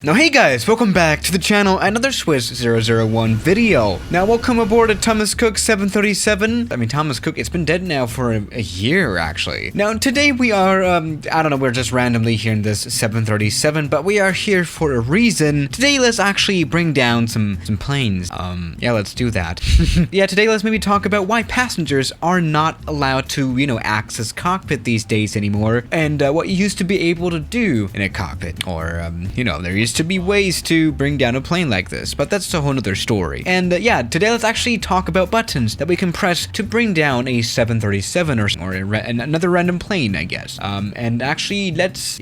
Now hey guys, welcome back to the channel, another Swiss 001 video. Now welcome aboard a Thomas Cook 737. Thomas Cook, it's been dead now for a year actually. Now today we are, I don't know, we're just randomly here in this 737, but we are here for a reason. Today let's actually bring down some planes. Yeah, let's do that. Yeah, today let's maybe talk about why passengers are not allowed to, access cockpit these days anymore, and what you used to be able to do in a cockpit, or, there used to be ways to bring down a plane like this, but that's a whole nother story. And yeah, today let's actually talk about buttons that we can press to bring down a 737 or another random plane, I guess. And actually, let's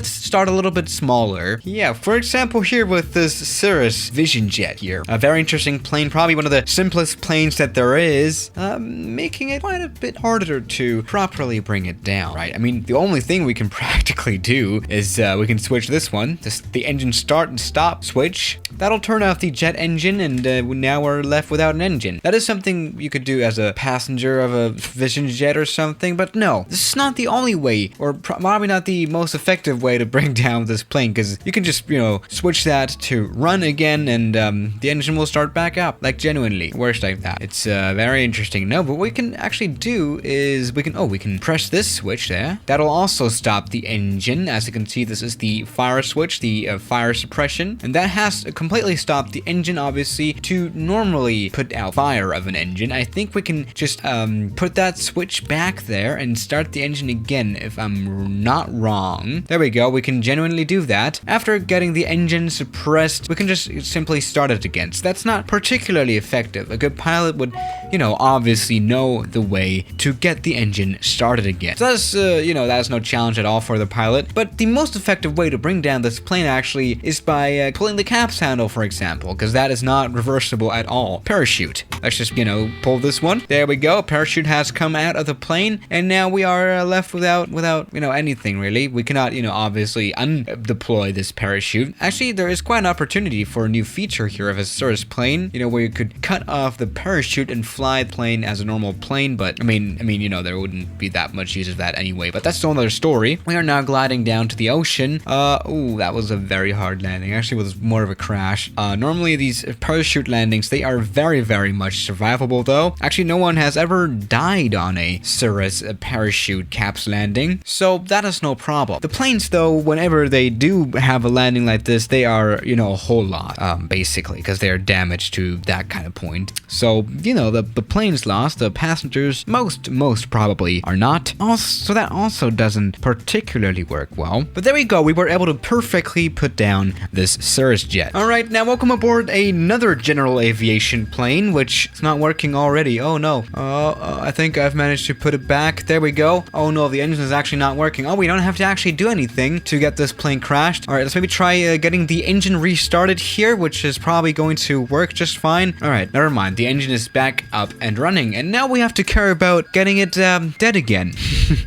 start a little bit smaller. Yeah, for example, here with this Cirrus Vision Jet here, a very interesting plane, probably one of the simplest planes that there is, making it quite a bit harder to properly bring it down, right? The only thing we can practically do is we can switch this one, the engine start and stop switch. That'll turn off the jet engine, and now we're left without an engine. That is something you could do as a passenger of a Vision Jet or something, but no, this is not the only way, or probably not the most effective way to bring down this plane, because you can just, switch that to run again, and the engine will start back up, like genuinely, worse like that. It's very interesting. No, but what we can actually do is we can press this switch there. That'll also stop the engine. As you can see, this is the fire switch, the fire suppression, and that has completely stopped the engine, obviously. To normally put out fire of an engine, I think we can just put that switch back there and start the engine again, if I'm not wrong. There we go, we can genuinely do that. After getting the engine suppressed, we can just simply start it again. So that's not particularly effective. A good pilot would, obviously know the way to get the engine started again. So that's, that's no challenge at all for the pilot. But the most effective way to bring down this plane actually is by pulling the caps handle, for example, because that is not reversible at all. Parachute. Let's just, pull this one. There we go. Parachute has come out of the plane, and now we are left without, anything really. We cannot, obviously undeploy this parachute. Actually, there is quite an opportunity for a new feature here of a Cirrus plane, where you could cut off the parachute and fly the plane as a normal plane, but there wouldn't be that much use of that anyway, but that's another story. We are now gliding down to the ocean. Ooh, that was a very hard landing. Actually, it was more of a crash. Normally these parachute landings, they are very, very much survivable though. Actually, no one has ever died on a Cirrus parachute caps landing, so that is no problem. The planes though, whenever they do have a landing like this, they are, a whole lot, basically, because they are damaged to that kind of point. So, the plane's lost, the passengers most probably are not. So that also doesn't particularly work well. But there we go, we were able to perfectly put down this Cirrus jet. Alright, now welcome aboard another general aviation plane, which is not working already. Oh no. I think I've managed to put it back. There we go. Oh no, the engine is actually not working. Oh, we don't have to actually do anything to get this plane crashed. Alright, let's maybe try getting the engine restarted here, which is probably going to work just fine. Alright, never mind. The engine is back up and running, and now we have to care about getting it dead again.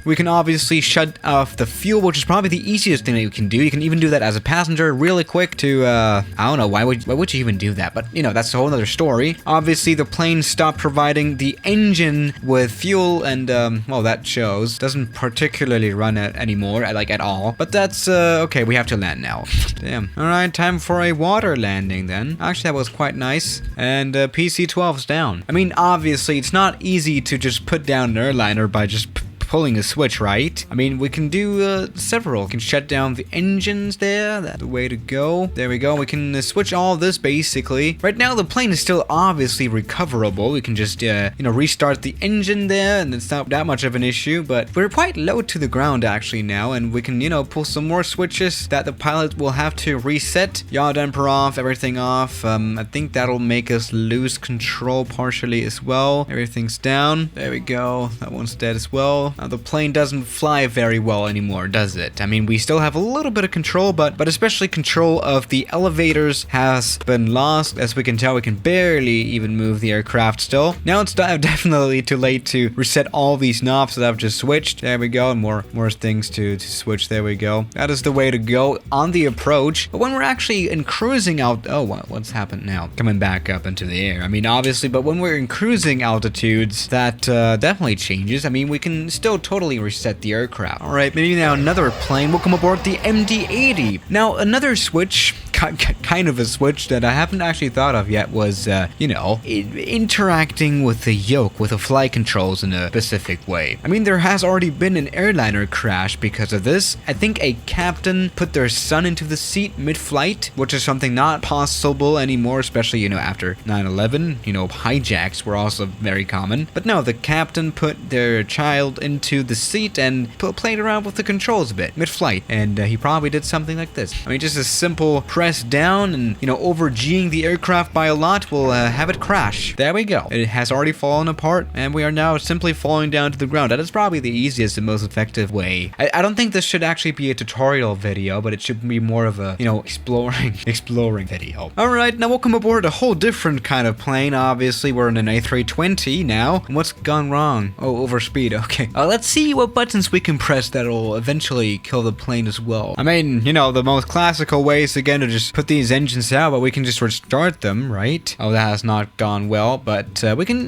We can obviously shut off the fuel, which is probably the easiest thing that you can do. You can even do that as a passenger really quick to, I don't know, why would you even do that? But, that's a whole other story. Obviously, the plane stopped providing the engine with fuel, and, well, that shows. Doesn't particularly run it anymore, at all. But that's, okay, we have to land now. Damn. Alright, time for a water landing then. Actually, that was quite nice. And, PC-12's down. Obviously, it's not easy to just put down an airliner by just pulling a switch, right? We can do several. We can shut down the engines there. That's the way to go. There we go. We can switch all this basically. Right now, the plane is still obviously recoverable. We can just, restart the engine there, and it's not that much of an issue, but we're quite low to the ground actually now, and we can, pull some more switches that the pilot will have to reset. Yaw damper off, everything off. I think that'll make us lose control partially as well. Everything's down. There we go. That one's dead as well. The plane doesn't fly very well anymore, does it? We still have a little bit of control, but especially control of the elevators has been lost. As we can tell, we can barely even move the aircraft still. Now it's definitely too late to reset all these knobs that I've just switched. There we go, and more things to switch. There we go. That is the way to go on the approach. But when we're actually in cruising out, oh, what's happened now? Coming back up into the air. Obviously, but when we're in cruising altitudes, that definitely changes. We can still totally reset the aircraft. Alright, maybe now another plane. Welcome aboard the MD-80. Now, another switch kind of a switch that I haven't actually thought of yet was, you know, interacting with the yoke, with the flight controls in a specific way. I mean, there has already been an airliner crash because of this. I think a captain put their son into the seat mid-flight, which is something not possible anymore, especially, you know, after 9/11. You know, hijacks were also very common. But no, the captain put their child into the seat and played around with the controls a bit mid-flight, and he probably did something like this. I mean, just a simple press down and, you know, over G'ing the aircraft by a lot will have it crash. There we go. It has already fallen apart, and we are now simply falling down to the ground. That is probably the easiest and most effective way. I don't think this should actually be a tutorial video, but it should be more of a, you know, exploring video. Alright, now welcome aboard a whole different kind of plane. Obviously, we're in an A320 now. What's gone wrong? Oh, overspeed. Okay. Let's see what buttons we can press that'll eventually kill the plane as well. I mean, you know, the most classical way is again to just put these engines out, but we can just restart them, right? Oh, that has not gone well, but we can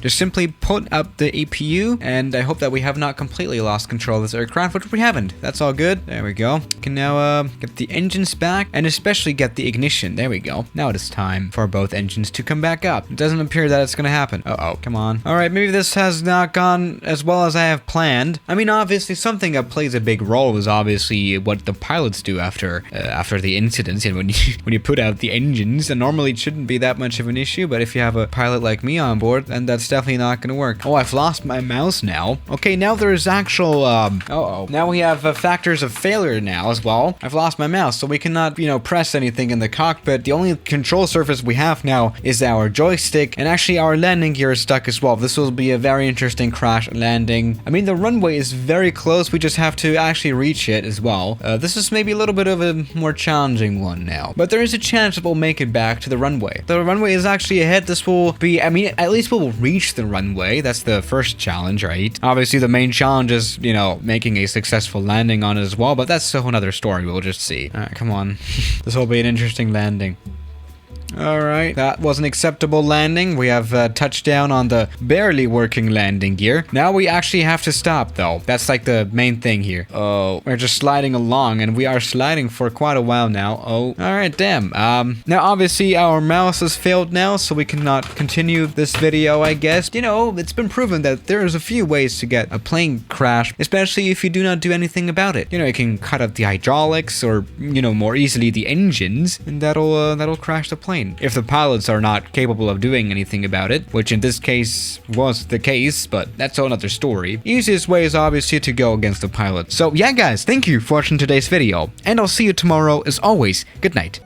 just simply put up the APU, and I hope that we have not completely lost control of this aircraft, which we haven't. That's all good. There we go. We can now get the engines back, and especially get the ignition. There we go. Now it is time for both engines to come back up. It doesn't appear that it's gonna happen. Uh-oh, come on. Alright, maybe this has not gone as well as I have planned. I mean, obviously, something that plays a big role is obviously what the pilots do after the incidents, and when you put out the engines, and normally it shouldn't be that much of an issue, but if you have a pilot like me on board, then that's definitely not gonna work. Oh, I've lost my mouse now. Okay, now there's actual, now we have factors of failure now as well. I've lost my mouse, so we cannot, you know, press anything in the cockpit. The only control surface we have now is our joystick, and actually our landing gear is stuck as well. This will be a very interesting crash landing. I mean, the runway is very close. We just have to actually reach it as well. This is maybe a little bit of a more challenging one now, but there is a chance that we'll make it back to the runway. The runway is actually ahead. This will be, I mean, at least we'll reach the runway. That's the first challenge, right? Obviously, the main challenge is, you know, making a successful landing on it as well, but that's a whole nother story. We'll just see. All right, come on. This will be an interesting landing. Alright, that was an acceptable landing. We have touchdown on the barely working landing gear. Now we actually have to stop, though. That's like the main thing here. Oh, we're just sliding along, and we are sliding for quite a while now. Oh, alright, damn. Now obviously our mouse has failed now, so we cannot continue this video, I guess. You know, it's been proven that there's a few ways to get a plane crash, especially if you do not do anything about it. You know, you can cut out the hydraulics, or, you know, more easily the engines, and that'll crash the plane. If the pilots are not capable of doing anything about it, which in this case was the case, but that's another story. Easiest way is obviously to go against the pilot. So yeah guys, thank you for watching today's video, and I'll see you tomorrow. As always, good night.